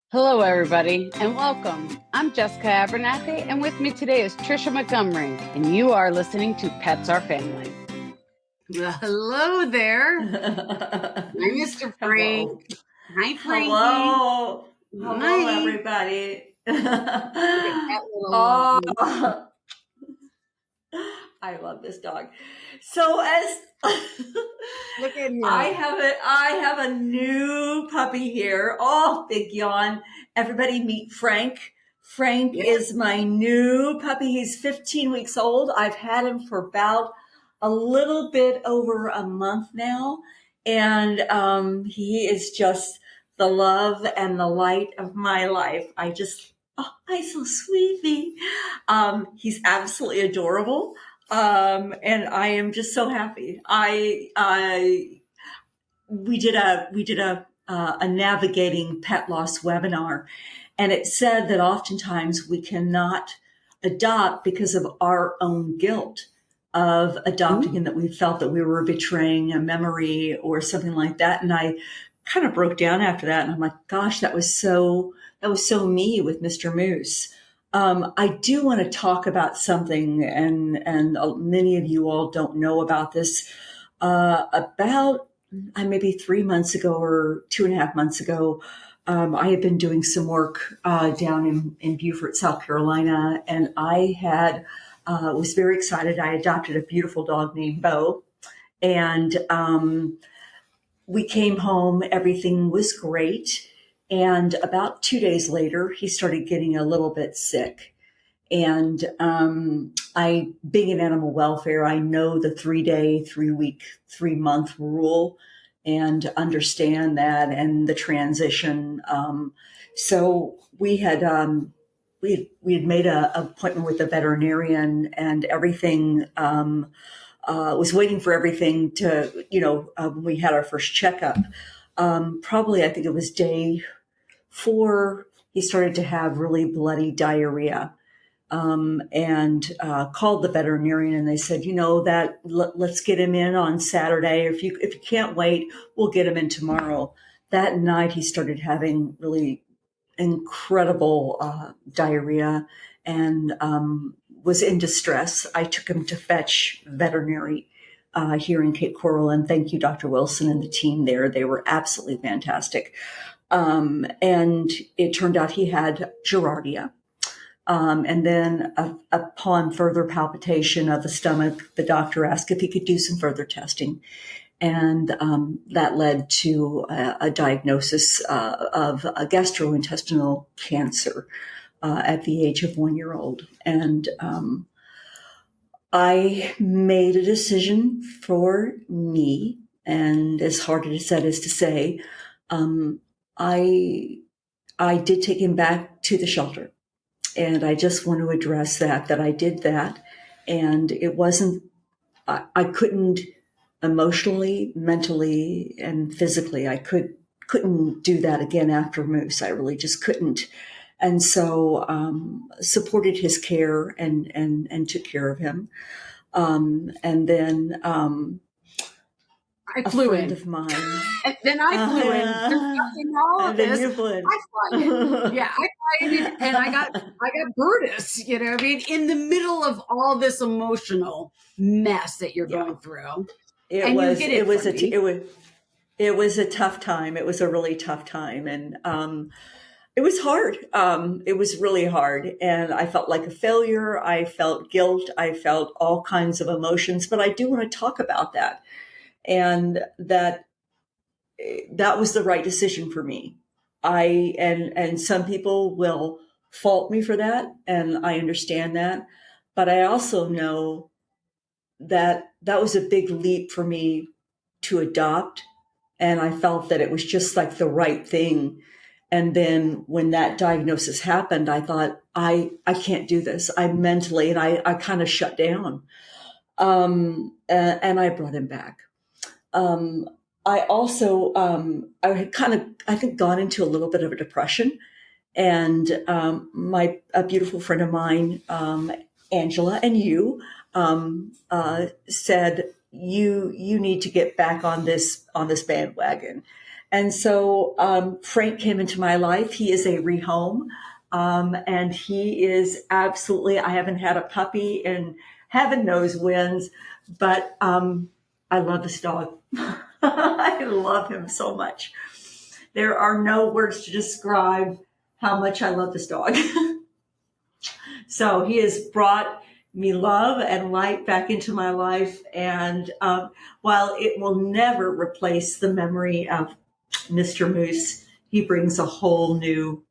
Hello, everybody, and welcome. I'm Jessica Abernathy, and with me today is Tricia Montgomery, and you are listening to Pets Are Family. Hello there. Hi, Mr. Frank. Hello. Hi, Frankie. Hello. Hello, Hi. everybody. Oh, I love this dog. So look at him. I have a new puppy here. Oh, big yawn. Everybody meet Frank. Frank is my new puppy. He's 15 weeks old. I've had him for about a little bit over a month now. And he is just the love and the light of my life. He's so sweetie. He's absolutely adorable. And I am just so happy. We did a navigating pet loss webinar, and it said that oftentimes we cannot adopt because of our own guilt of adopting, and that we felt that we were betraying a memory or something like that. And I kind of broke down after that, and I'm like, gosh, that was so me with Mr. Moose. I do want to talk about something, and many of you all don't know about this. About maybe 3 months ago or 2.5 months ago, I had been doing some work down in Beaufort, South Carolina, and I was very excited. I adopted a beautiful dog named Bo, and we came home. Everything was great. And about 2 days later, he started getting a little bit sick. And being in animal welfare, I know the 3-day, 3-week, 3-month rule and understand that and the transition. So we had made an appointment with the veterinarian, and everything was waiting for everything to, when we had our first checkup. Probably, I think it was day 4, he started to have really bloody diarrhea, and called the veterinarian, and they said, let's get him in on Saturday. If you can't wait, we'll get him in tomorrow. That night, he started having really incredible diarrhea and was in distress. I took him to fetch veterinary here in Cape Coral, and thank you, Dr. Wilson and the team there. They were absolutely fantastic. And it turned out he had Giardia. And then upon further palpitation of the stomach, the doctor asked if he could do some further testing. And that led to a diagnosis of a gastrointestinal cancer at the age of 1 year old. And I made a decision for me, and as hard as that is to say, I did take him back to the shelter. And I just want to address that I did that. And it wasn't, I couldn't emotionally, mentally, and physically, I couldn't do that again after Moose. I really just couldn't. And so supported his care and took care of him. And then I flew in. Of mine. And then I flew in. In all of this, I fly in. Yeah, I fly in, and I got Brutus. In the middle of all this emotional mess that you're going through. It was a tough time. It was a really tough time, and it was hard. It was really hard, and I felt like a failure. I felt guilt. I felt all kinds of emotions. But I do want to talk about that. And that was the right decision for me. And some people will fault me for that, and I understand that. But I also know that was a big leap for me to adopt, and I felt that it was just like the right thing. And then when that diagnosis happened, I thought, I can't do this. I mentally, and I kind of shut down. And I brought him back. I also, I had I think, gone into a little bit of a depression, and a beautiful friend of mine, Angela, and you, said, you need to get back on this bandwagon. And so Frank came into my life. He is a rehome. And he is absolutely, I haven't had a puppy in heaven knows when's, but I love this dog. I love him so much. There are no words to describe how much I love this dog. So he has brought me love and light back into my life. And while it will never replace the memory of Mr. Moose, he brings a whole new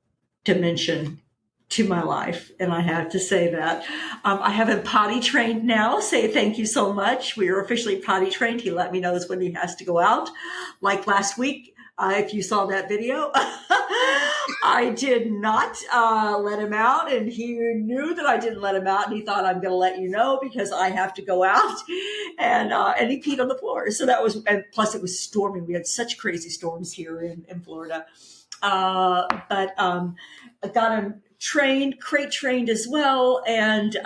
dimension to my life. And I have to say that. I have him potty trained now. Say thank you so much. We are officially potty trained. He let me know when he has to go out. Like last week, if you saw that video, I did not let him out, and he knew that I didn't let him out, and he thought, I'm going to let you know because I have to go out, and he peed on the floor. So that was, and plus it was storming. We had such crazy storms here in Florida. But I got him trained, crate trained as well, and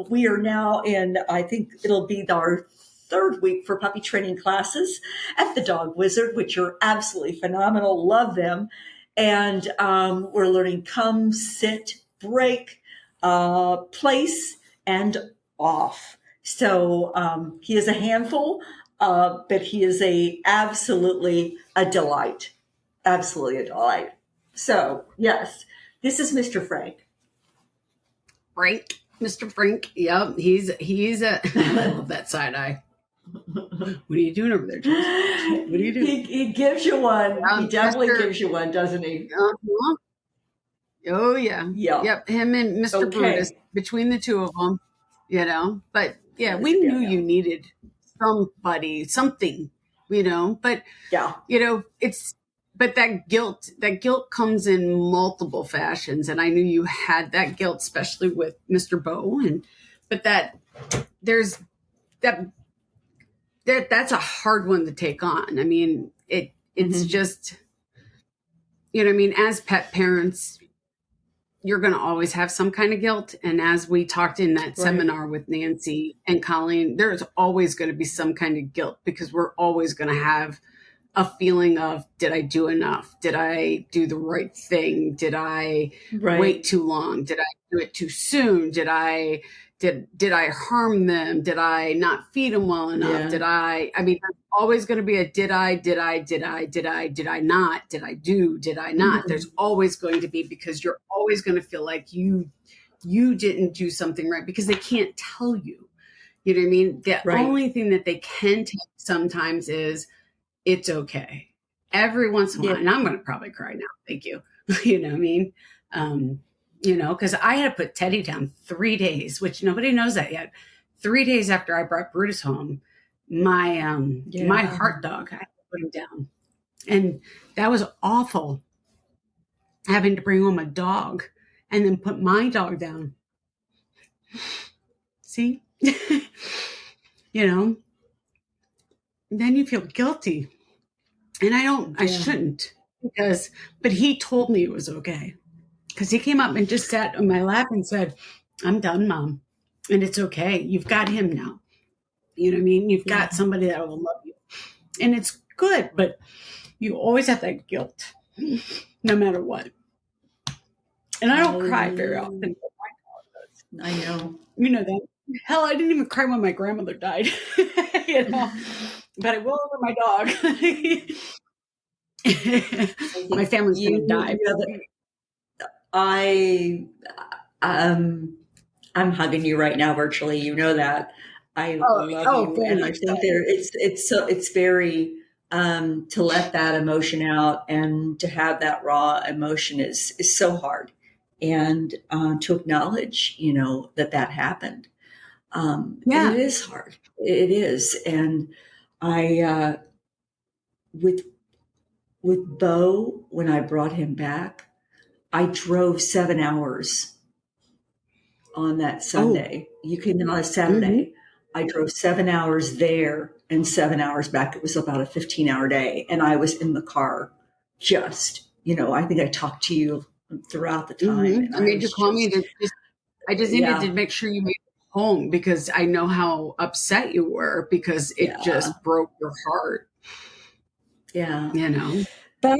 we are now in, I think it'll be our third week for puppy training classes at the Dog Wizard, which are absolutely phenomenal. Love them. And we're learning come, sit, break, place, and off. So he is a handful, but he is absolutely a delight. Absolutely a delight. So, yes, this is Mr. Frank. Frank, Mr. Frank. Yep, he's a. I love that side eye. What are you doing over there, Jess? What are you doing? He gives you one. He definitely gives you one, doesn't he? Uh-huh. Oh, yeah. Yep, him and Mr. Brutus, between the two of them, But, yeah, we knew you needed somebody, something, But, But that guilt comes in multiple fashions. And I knew you had that guilt, especially with Mr. Bo. But that's a hard one to take on. I mean, it's just, as pet parents, you're going to always have some kind of guilt. And as we talked in that seminar with Nancy and Colleen, there's always going to be some kind of guilt because we're always going to have a feeling of, did I do enough? Did I do the right thing? Did I wait too long? Did I do it too soon? Did I harm them? Did I not feed them well enough? Yeah. There's always going to be a did I not? Did I do? Did I not? Mm-hmm. There's always going to be, because you're always going to feel like you didn't do something right because they can't tell you. You know what I mean? The only thing that they can tell sometimes is, it's okay. Every once in a while, and I'm going to probably cry now. Thank you. You know what I mean? Because I had to put Teddy down 3 days, which nobody knows that yet. 3 days after I brought Brutus home, my heart dog, I had to put him down. And that was awful, having to bring home a dog and then put my dog down. See? Then you feel guilty. And I shouldn't, but he told me it was okay. Because he came up and just sat on my lap and said, I'm done, Mom. And it's okay. You've got him now. You know what I mean? You've got somebody that will love you. And it's good, but you always have that guilt, no matter what. And I don't cry very often. I know. You know that. Hell, I didn't even cry when my grandmother died. But I will over my dog. My family's going to die. I'm hugging you right now virtually. You know that. I love you, and I think it's very to let that emotion out and to have that raw emotion is so hard, and to acknowledge that happened. It is hard. It is, and I with Bo, when I brought him back, I drove 7 hours on that Sunday. You came in on a Saturday. Mm-hmm. I drove 7 hours there and 7 hours back. It was about a 15-hour day. And I was in the car just, I think I talked to you throughout the time. Mm-hmm. I made you call me. I just needed to make sure you made it home because I know how upset you were because it just broke your heart. Yeah. But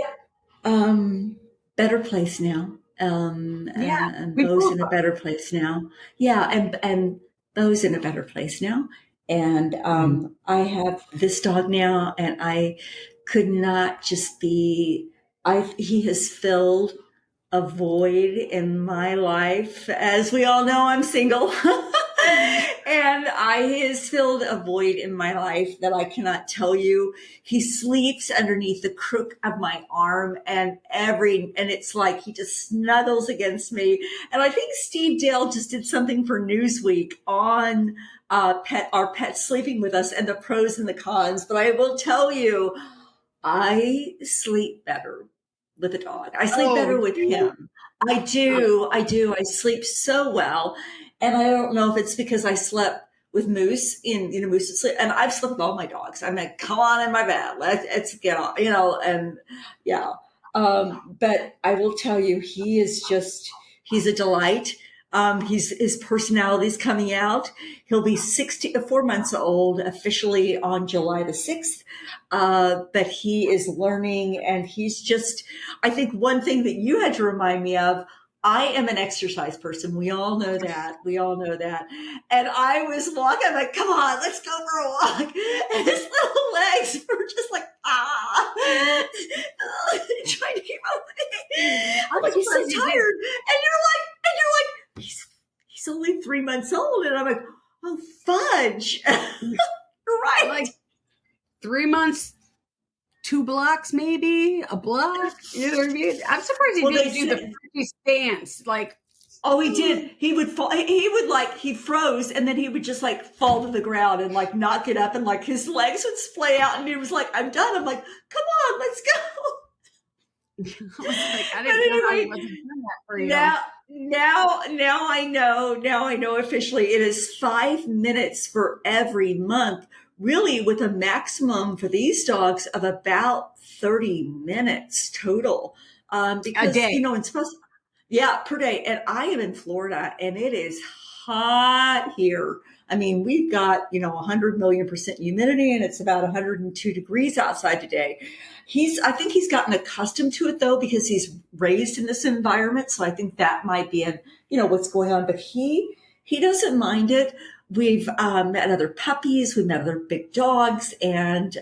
better place now. Yeah, And we Bo's grew in a up. better place now. Yeah, and Bo's in a better place now. And Mm. I have this dog now, and I could not just be. I He has filled a void in my life. As we all know, I'm single. And he has filled a void in my life that I cannot tell you. He sleeps underneath the crook of my arm, and it's like he just snuggles against me. And I think Steve Dale just did something for Newsweek on our pet sleeping with us and the pros and the cons. But I will tell you, I sleep better with a dog. I sleep Oh, better with yeah. him. I do. I do. I sleep so well. And I don't know if it's because I slept with Moose Moose sleep. And I've slept with all my dogs. I'm like, come on in my bed. Let's get on, and yeah. But I will tell you, he's a delight. His personality's coming out. He'll be 4 months old officially on July the 6th. But he is learning, and I think one thing that you had to remind me of, I am an exercise person. We all know that. We all know that. And I was walking, I'm like, come on, let's go for a walk. And his little legs were just like, trying to keep up. I'm like, he's so tired. And you're like, he's only 3 months old. And I'm like, oh, fudge. You're right. Like 3 months, 2 blocks, maybe a block. You know what I mean? I'm surprised he didn't do the freaky stance. Like, oh, he did. He would fall. He froze, and then he would just like fall to the ground and like not get up, and like his legs would splay out, and he was like, "I'm done." I'm like, "Come on, let's go." I was like, I didn't know how he wasn't doing that for you. Now I know officially it is 5 minutes for every month, really, with a maximum for these dogs of about 30 minutes total. Because, A day. it's supposed, yeah, per day. And I am in Florida, and it is hot here. I mean, we've got, 100 million% humidity, and it's about 102 degrees outside today. I think he's gotten accustomed to it though, because he's raised in this environment. So I think that might be what's going on, but he doesn't mind it. We've met other puppies, we've met other big dogs, and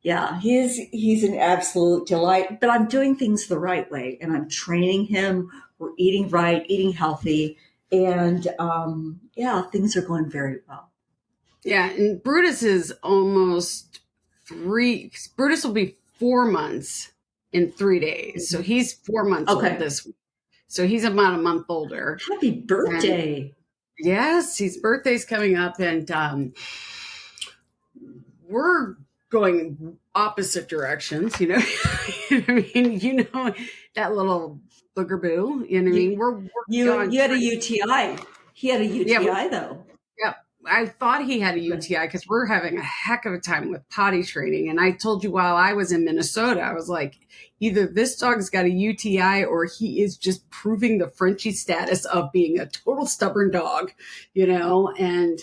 yeah, he's an absolute delight. But I'm doing things the right way, and I'm training him. We're eating right, eating healthy, and yeah, things are going very well. Yeah, and Brutus is almost 3. Brutus will be 4 months in 3 days. So he's 4 months old this week. So he's about a month older. Happy birthday. And yes, his birthday's coming up, and we're going opposite directions, you know. I mean, that little boogeroo, you know what I mean? We're you had a UTI. He had a UTI though. Yeah. I thought he had a UTI because we're having a heck of a time with potty training. And I told you while I was in Minnesota, I was like, either this dog's got a UTI or he is just proving the Frenchie status of being a total stubborn dog, And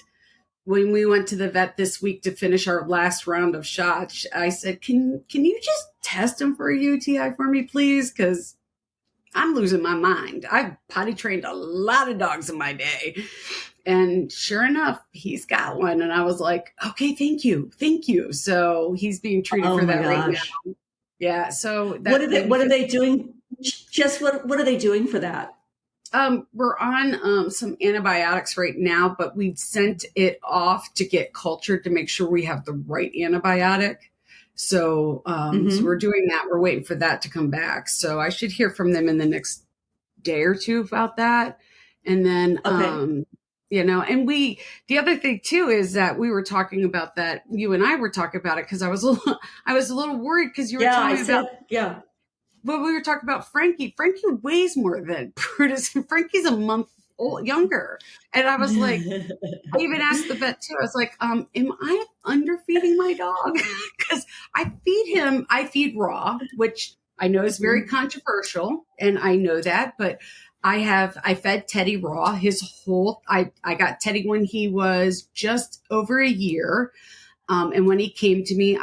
when we went to the vet this week to finish our last round of shots, I said, can you just test him for a UTI for me, please? Because I'm losing my mind. I've potty trained a lot of dogs in my day. And sure enough, he's got one. And I was like, okay, thank you. So he's being treated for that right now. Yeah. So what are they doing? Just what are they doing for that? We're on some antibiotics right now, but we sent it off to get cultured to make sure we have the right antibiotic. So, so we're doing that. We're waiting for that to come back. So I should hear from them in the next day or two about that. And then, and the other thing too is that we were talking about that. You and I were talking about it because I was a little worried because you were talking about. But we were talking about Frankie. Frankie weighs more than Brutus. Frankie's a month younger. And I was like, I even asked the vet too. I was like, am I underfeeding my dog? Because I feed raw, which I know is very controversial. And I know that, but I fed Teddy raw I got Teddy when he was just over a year. And when he came to me,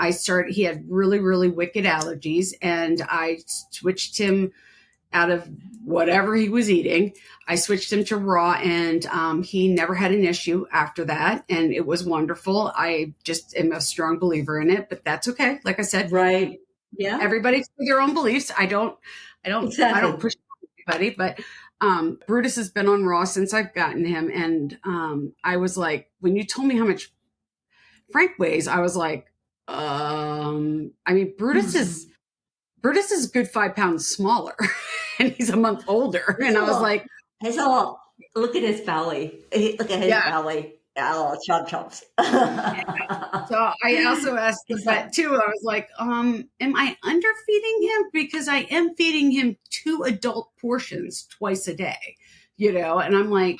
he had really, really wicked allergies, and I switched him out of whatever he was eating. I switched him to raw, and he never had an issue after that. And it was wonderful. I just am a strong believer in it, but that's okay. Like I said, Right. Yeah. everybody's for their own beliefs. I don't push anybody, but Brutus has been on raw since I've gotten him. And I was like, when you told me how much Frank weighs, I was like, I mean, Brutus is a good 5 pounds smaller and he's a month older. I was like, look at his belly. Look at his belly. Oh, chubs. So I also asked the vet too. I was like, am I underfeeding him? Because I am feeding him 2 adult portions twice a day, and I'm like,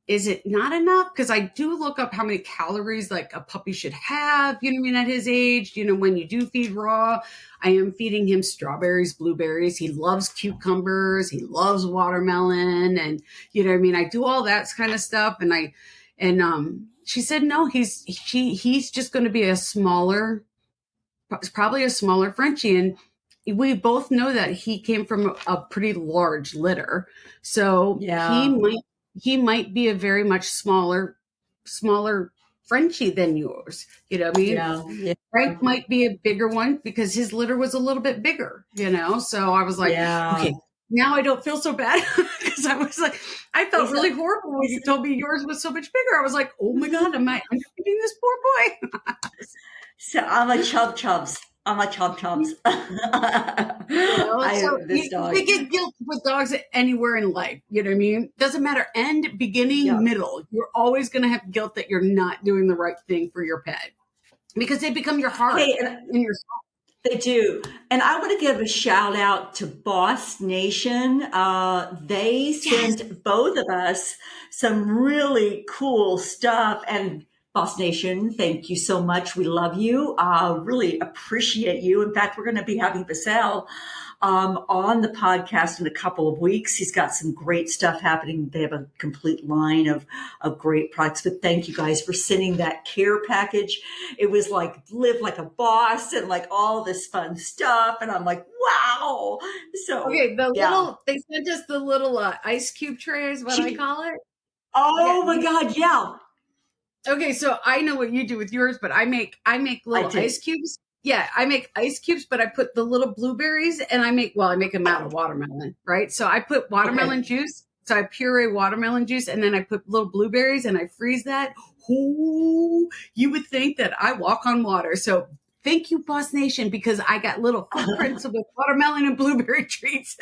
is it not enough? Because I do look up how many calories like a puppy should have, at his age, when you do feed raw. I am feeding him strawberries, blueberries. He loves cucumbers. He loves watermelon. And, I do all that kind of stuff. And she said, no, he's just going to be probably a smaller Frenchie. And we both know that he came from a pretty large litter. So he might be a very much smaller Frenchie than yours. Yeah. Frank might be a bigger one because his litter was a little bit bigger, So I was like, okay, now I don't feel so bad because I was like, I felt really horrible when you told me yours was so much bigger. I was like, oh my God, am I underfeeding this poor boy? So I'm a chubs. We get guilt with dogs anywhere in life. You know what I mean? Doesn't matter end, beginning, middle. You're always going to have guilt that you're not doing the right thing for your pet because they become your heart and your soul. They do. And I want to give a shout out to Boss Nation. They sent both of us some really cool stuff. And Boss Nation, thank you so much. We love you. Really appreciate you. In fact, we're going to be having Basel on the podcast in a couple of weeks. He's got some great stuff happening. They have a complete line of great products. But thank you guys for sending that care package. It was like live like a boss and like all this fun stuff. And I'm like, wow. So okay, they sent us the little ice cube tray is what I call it. Oh my God, yeah. Okay, so I know what you do with yours, but I make little ice cubes. Yeah, I make ice cubes, but I put the little blueberries and I make them out of watermelon, right? So I put watermelon juice. So I puree watermelon juice and then I put little blueberries and I freeze that. Ooh, you would think that I walk on water. So thank you, Boss Nation, because I got little footprints of the watermelon and blueberry treats.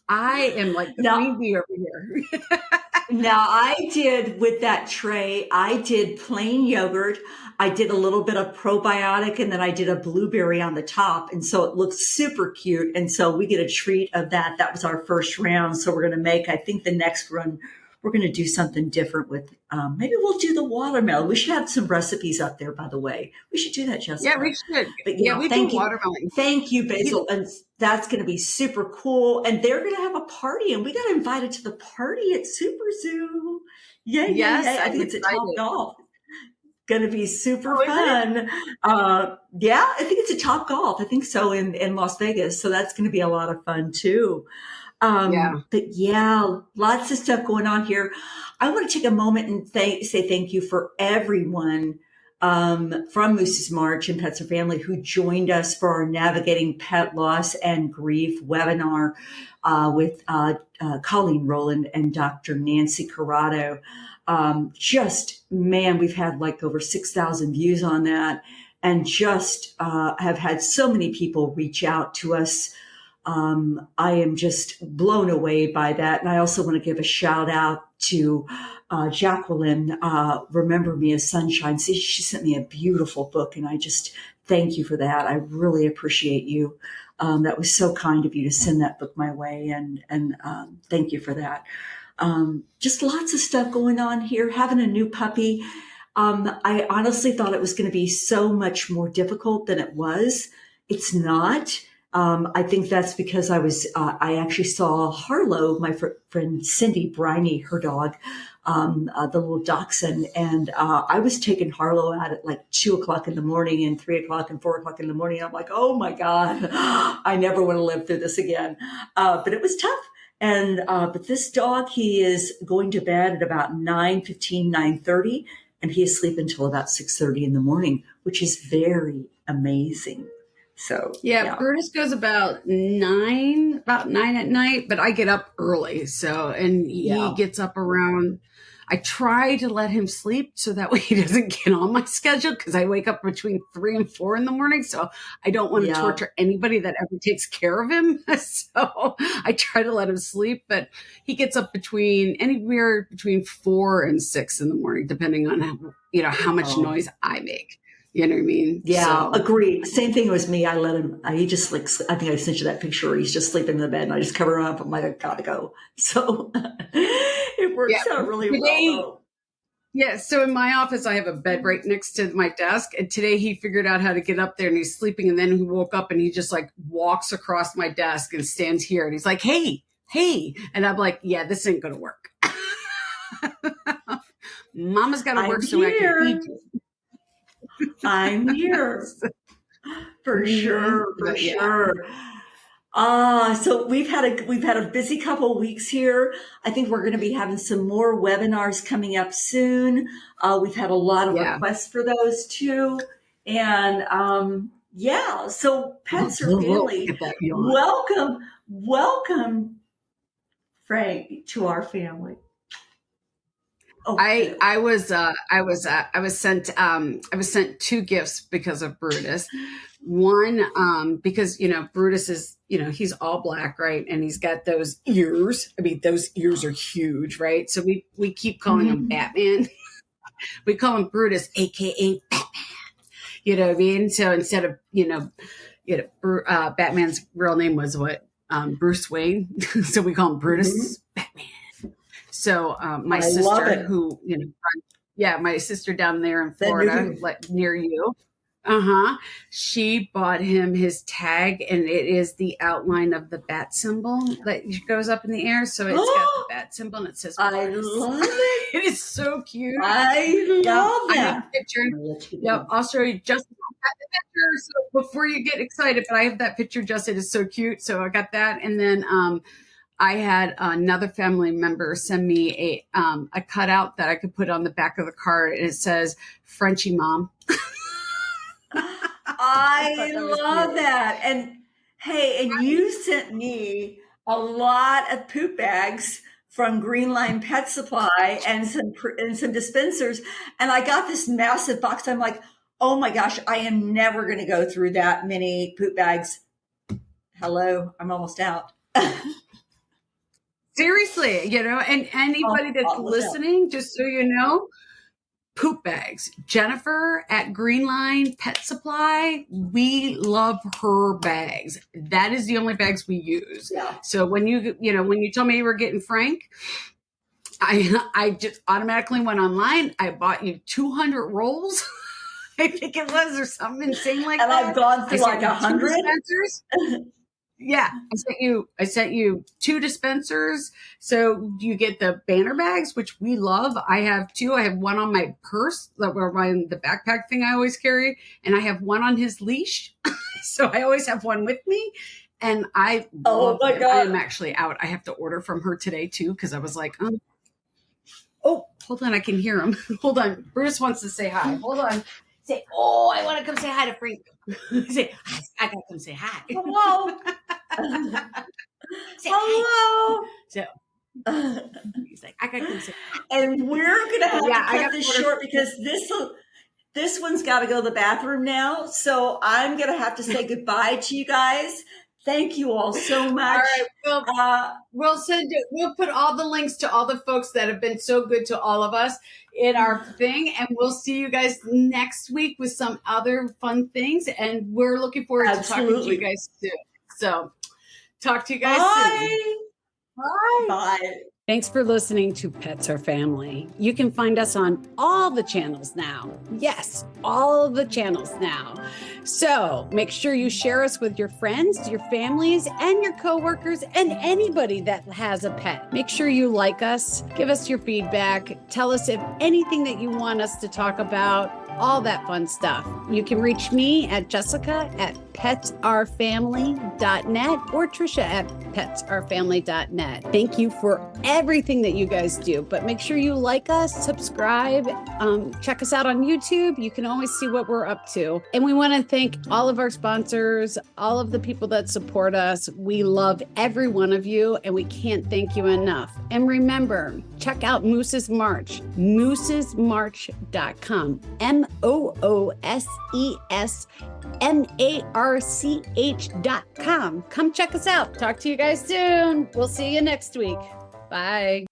I am like the queen bee over here. Now, I did with that tray, I did plain yogurt. I did a little bit of probiotic and then I did a blueberry on the top. And so it looks super cute. And so we get a treat of that. That was our first round. So we're going to make, I think the next run, we're going to do something different with, maybe we'll do the watermelon. We should have some recipes up there, by the way. We should do that, Jessica. Yeah, we should. But, we do watermelon. Thank you, Basil. And that's going to be super cool. And they're going to have a party. And we got invited to the party at Super Zoo. Yay. I think it's at Top Golf. Going to be super fun. I think it's at Top Golf. I think so in Las Vegas. So that's going to be a lot of fun too. But lots of stuff going on here. I want to take a moment and say thank you for everyone from Moose's March and Pets or Family who joined us for our Navigating Pet Loss and Grief webinar with Colleen Rowland and Dr. Nancy Corrado. We've had like over 6,000 views on that and have had so many people reach out to us. I am just blown away by that. And I also want to give a shout out to Jacqueline, Remember Me as Sunshine. See, she sent me a beautiful book and I just thank you for that. I really appreciate you. That was so kind of you to send that book my way and thank you for that. Just lots of stuff going on here. Having a new puppy. I honestly thought it was going to be so much more difficult than it was. It's not. I think that's because I actually saw Harlow, my friend Cindy Briney, her dog, the little dachshund. And I was taking Harlow out at like 2:00 in the morning and 3:00 and 4:00 in the morning. I'm like, oh my God, I never want to live through this again. But it was tough. And but this dog, he is going to bed at about 9:15, 9:30, and he is sleeping until about 6:30 in the morning, which is very amazing. So yeah, Brutus goes about 9 at night, but I get up early. So, and he gets up around, I try to let him sleep so that way he doesn't get on my schedule, because I wake up between 3 and 4 in the morning. So I don't want to torture anybody that ever takes care of him. So I try to let him sleep, but he gets up anywhere between 4 and 6 in the morning, depending on how much noise I make. You know what I mean? Yeah, agreed. Same thing with me. I let him, he just like, I think I sent you that picture where he's just sleeping in the bed and I just cover him up. I'm like, I gotta go. So it works out really well. Yeah. So in my office, I have a bed right next to my desk. And today he figured out how to get up there and he's sleeping. And then he woke up and he just like walks across my desk and stands here. And he's like, hey. And I'm like, yeah, this ain't going to work. Mama's got to work so I can eat it. I'm here for sure. So we've had a busy couple of weeks here. I think we're going to be having some more webinars coming up soon. We've had a lot of requests for those too. And so Pets or Family, welcome, Frank, to our family. Oh, I was sent 2 gifts because of Brutus. One, because Brutus is he's all black, right, and he's got those ears. I mean, those ears are huge, right? So we keep calling him Batman. We call him Brutus, aka Batman. You know what I mean? So instead of Batman's real name was Bruce Wayne, so we call him Brutus Batman. So my sister, who my sister down there in Florida, near you, she bought him his tag, and it is the outline of the bat symbol that goes up in the air. So it's got the bat symbol, and it says, "I love it." It is so cute. I love that. I have a picture. Yep, I'll show you just the picture. So before you get excited, but I have that picture. Just it is so cute. So I got that, and then I had another family member send me a cutout that I could put on the back of the card, and it says "Frenchie Mom." I love that. And hey, and you sent me a lot of poop bags from Green Line Pet Supply and some dispensers, and I got this massive box. I'm like, oh my gosh, I am never going to go through that many poop bags. Hello, I'm almost out. Seriously, and anybody that's listening, just so you know, poop bags. Jennifer at Green Line Pet Supply, we love her bags. That is the only bags we use. Yeah. So when you told me you were getting Frank, I just automatically went online. I bought you 200 rolls. I think it was, or something insane like that. And I've gone through like 100 dispensers. Yeah, I sent you 2 dispensers, so you get the banner bags, which we love. I have 2. I have one on my purse, the backpack thing I always carry, and I have one on his leash, so I always have one with me. And I love them. I am actually out. I have to order from her today too, because I was like, oh, hold on, I can hear him. Hold on, Bruce wants to say hi. Hold on. Say, oh, I want to come say hi to Frank. Say, I gotta come say hi. Hello. Say hello. Hi. So he's like, I gotta come say hi. And we're gonna have to cut this short because this one's got to go to the bathroom now. So I'm gonna have to say goodbye to you guys. Thank you all so much. All right, we'll put all the links to all the folks that have been so good to all of us in our thing, and we'll see you guys next week with some other fun things. And we're looking forward to talking to you guys soon. So talk to you guys soon. Bye. Bye. Thanks for listening to Pets Are Family. You can find us on all the channels now. Yes, all of the channels now. So make sure you share us with your friends, your families, and your coworkers, and anybody that has a pet. Make sure you like us, give us your feedback, tell us if anything that you want us to talk about, all that fun stuff. You can reach me at jessica@petsourfamily.net or Tricia@petsourfamily.net. Thank you for everything that you guys do, but make sure you like us, subscribe, check us out on YouTube. You can always see what we're up to. And we want to thank all of our sponsors, all of the people that support us. We love every one of you, and we can't thank you enough. And remember, check out Moose's March, moosesmarch.com, moosesmarch.com. Come check us out. Talk to you guys soon. We'll see you next week. Bye.